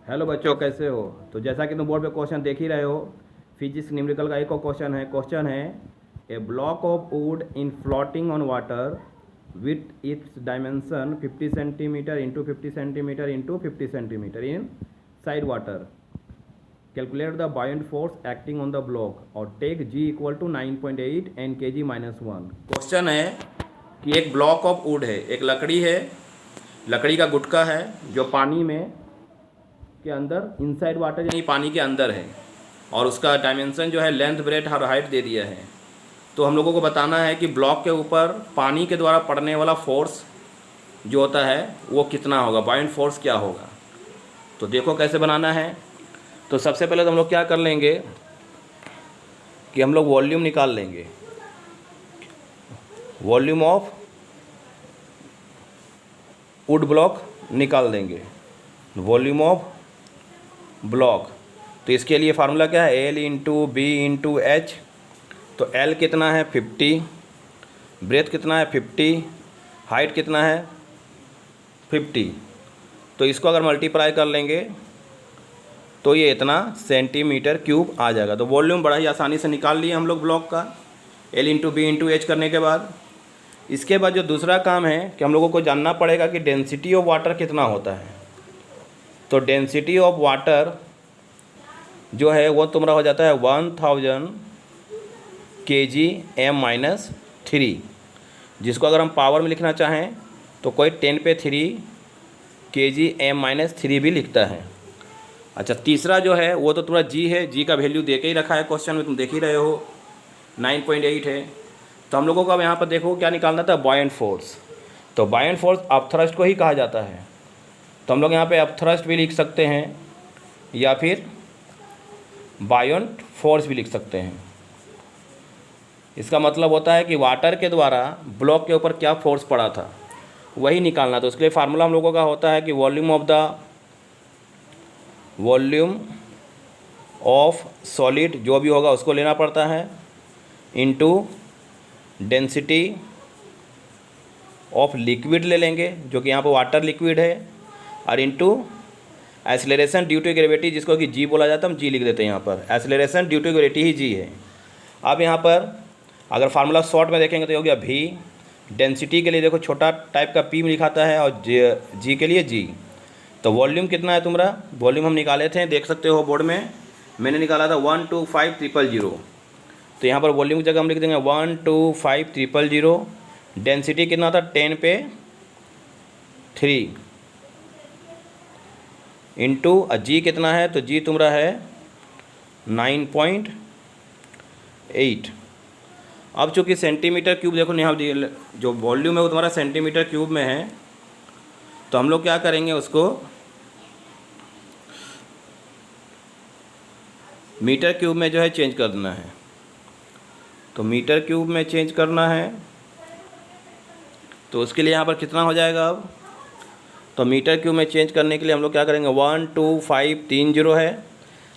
Hello बच्चों, कैसे हो? तो जैसा कि तुम बोर्ड पे क्वेश्चन देख ही रहे हो, फिजिक्स न्यूमेरिकल का एक और क्वेश्चन है a block of wood in floating on water with its dimension 50 centimetre into 50 centimetre into 50 centimetre inside water. Calculate the buoyant force acting on the block और take g equal to 9.8 N K G -1। Question है कि एक block of would है, एक लकड़ी है, लकड़ी का गुटका है जो पानी में के अंदर इनसाइड वाटर यानी पानी के अंदर है, और उसका डायमेंशन जो है लेंथ ब्रेथ और हाइट दे दिया है। तो हम लोगों को बताना है कि ब्लॉक के ऊपर पानी के द्वारा पड़ने वाला फोर्स जो होता है वो कितना होगा, बायोंट फोर्स क्या होगा। तो देखो कैसे बनाना है। तो सबसे पहले तो हम लोग क्या कर लेंगे कि हम लोग वॉल्यूम निकाल लेंगे, वॉल्यूम ऑफ वुड ब्लॉक निकाल देंगे, वॉल्यूम ऑफ ब्लॉक। तो इसके लिए फार्मूला क्या है, L into B into H. तो एल कितना है 50, ब्रेथ कितना है 50, हाइट कितना है 50। तो इसको अगर मल्टीप्लाई कर लेंगे तो ये इतना सेंटीमीटर क्यूब आ जाएगा। तो वॉल्यूम बड़ा ही आसानी से निकाल लिए हम लोग ब्लॉक का, L into B into H करने के बाद। इसके बाद जो दूसरा काम है कि हम लोगों को जानना पड़ेगा कि डेंसिटी ऑफ वाटर कितना होता है। तो डेंसिटी ऑफ वाटर जो है वो तुम्हारा हो जाता है 1000 kg m-3, जिसको अगर हम पावर में लिखना चाहें तो कोई 10⁻³ kg m-3 भी लिखता है। अच्छा, तीसरा जो है वो तो तुम्हारा जी है, जी का वैल्यू दे के ही रखा है क्वेश्चन में, तुम देख ही रहे हो 9.8 है। तो हम लोगों को अब यहाँ पर देखो क्या निकालना था, बायोंट फोर्स। तो बायोंट फोर्स अपथ्रस्ट को ही कहा जाता है। तो हम लोग यहाँ पे अपथ्रस्ट भी लिख सकते हैं या फिर बायोंट फोर्स भी लिख सकते हैं। इसका मतलब होता है कि वाटर के द्वारा ब्लॉक के ऊपर क्या फोर्स पड़ा था वही निकालना। तो उसके लिए फार्मूला हम लोगों का होता है कि वॉल्यूम ऑफ सॉलिड जो भी होगा उसको लेना पड़ता है इनटू डेंसिटी ऑफ लिक्विड ले लेंगे, जो कि यहाँ पर वाटर लिक्विड है, और into acceleration due to gravity, जिसको कि जी बोला जाता है, हम जी लिख देते हैं यहाँ पर। एक्सेलरेशन ड्यू टू ग्रेविटी ही जी है। अब यहाँ पर अगर फार्मूला शॉर्ट में देखेंगे तो हो गया भी। डेंसिटी के लिए देखो छोटा टाइप का पी में लिखाता है, और जी के लिए जी। तो वॉल्यूम कितना है तुम्हारा, वॉल्यूम हम निकाले थे, देख सकते हो बोर्ड में, मैंने निकाला था 125,000। तो यहाँ पर वॉल्यूम की जगह हम लिख देंगे 125,000। डेंसिटी कितना था 10⁻³ इंटू जी कितना है, तो जी तुम्हारा है 9.8। अब चूँकि सेंटीमीटर क्यूब देखो यहाँ जो वॉल्यूम है वो तुम्हारा सेंटीमीटर क्यूब में है, तो हम लोग क्या करेंगे, उसको मीटर क्यूब में जो है चेंज कर देना है। तो मीटर क्यूब में चेंज करना है तो उसके लिए यहाँ पर कितना हो जाएगा अब। तो मीटर क्यूब में चेंज करने के लिए हम लोग क्या करेंगे, 12530 है,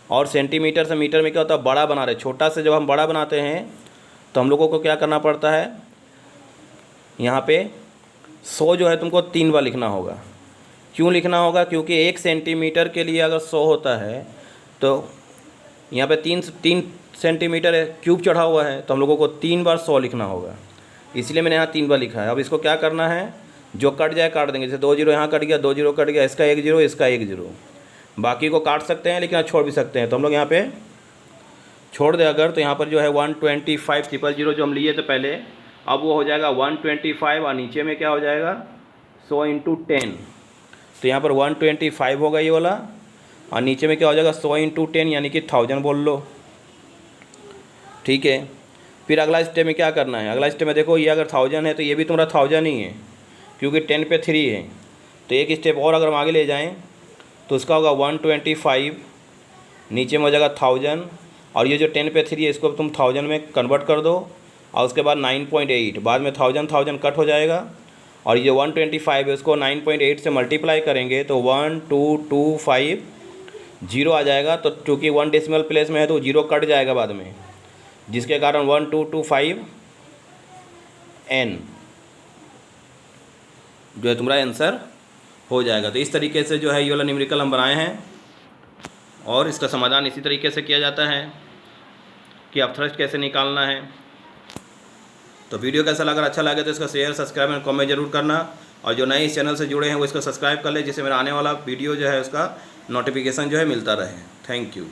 और सेंटीमीटर से मीटर में क्या होता है, बड़ा बना रहे, छोटा से जब हम बड़ा बनाते हैं तो हम लोगों को क्या करना पड़ता है, यहाँ पे 100 जो है तुमको 3 बार लिखना होगा। क्यों लिखना होगा, क्योंकि 1 सेंटीमीटर के लिए अगर 100 होता है तो यहाँ पे 3 सेंटीमीटर क्यूब चढ़ा हुआ है, तो हम लोगों को 3 बार 100 लिखना होगा, इसलिए मैंने यहाँ 3 बार लिखा है। अब इसको क्या करना है, जो कट जाए काट देंगे, जैसे 2 जीरो यहाँ कट गया, 2 जीरो कट गया, इसका 1 जीरो, इसका 1 जीरो, बाकी को काट सकते हैं लेकिन छोड़ भी सकते हैं। तो हम लोग यहाँ पे छोड़ दे अगर, तो यहाँ पर जो है 125,000 जो हम लिए थे पहले, अब वो हो जाएगा 125, और नीचे में क्या हो जाएगा 100 इंटू 10। तो यहाँ पर 125 होगा ये वाला, और नीचे में क्या हो जाएगा 100 इंटू 10 यानी कि 1000 बोल लो। ठीक है, फिर अगला स्टेप में क्या करना है, अगला स्टेप में देखो ये अगर 1000 है तो ये भी तुम्हारा 1000 ही है, क्योंकि 10⁻³ है। तो एक स्टेप और अगर हम आगे ले जाएं तो उसका होगा 125, नीचे में हो जाएगा 1000, और ये जो 10⁻³ है इसको तुम 1000 में कन्वर्ट कर दो, और उसके बाद 9.8, बाद में 1000 कट हो जाएगा, और ये 125 है उसको 9.8 से मल्टीप्लाई करेंगे तो 12250 आ जाएगा। तो चूँकि 1 डेसिमल प्लेस में है तो 0 कट जाएगा बाद में, जिसके कारण 1225 n जो है तुम्हारा आंसर हो जाएगा। तो इस तरीके से जो है ये वाला न्यूमेरिकल हम बनाए हैं। और इसका समाधान इसी तरीके से किया जाता है कि अपथ्रस्ट कैसे निकालना है। तो वीडियो कैसा लगा, अच्छा लगे तो इसका शेयर, सब्सक्राइब एंड कमेंट जरूर करना। और जो नए इस चैनल से जुड़े हैं वो इसको सब्सक्राइब कर ले, जिससे मेरा आने वाला वीडियो जो है उसका नोटिफिकेशन जो है मिलता रहे। Thank you.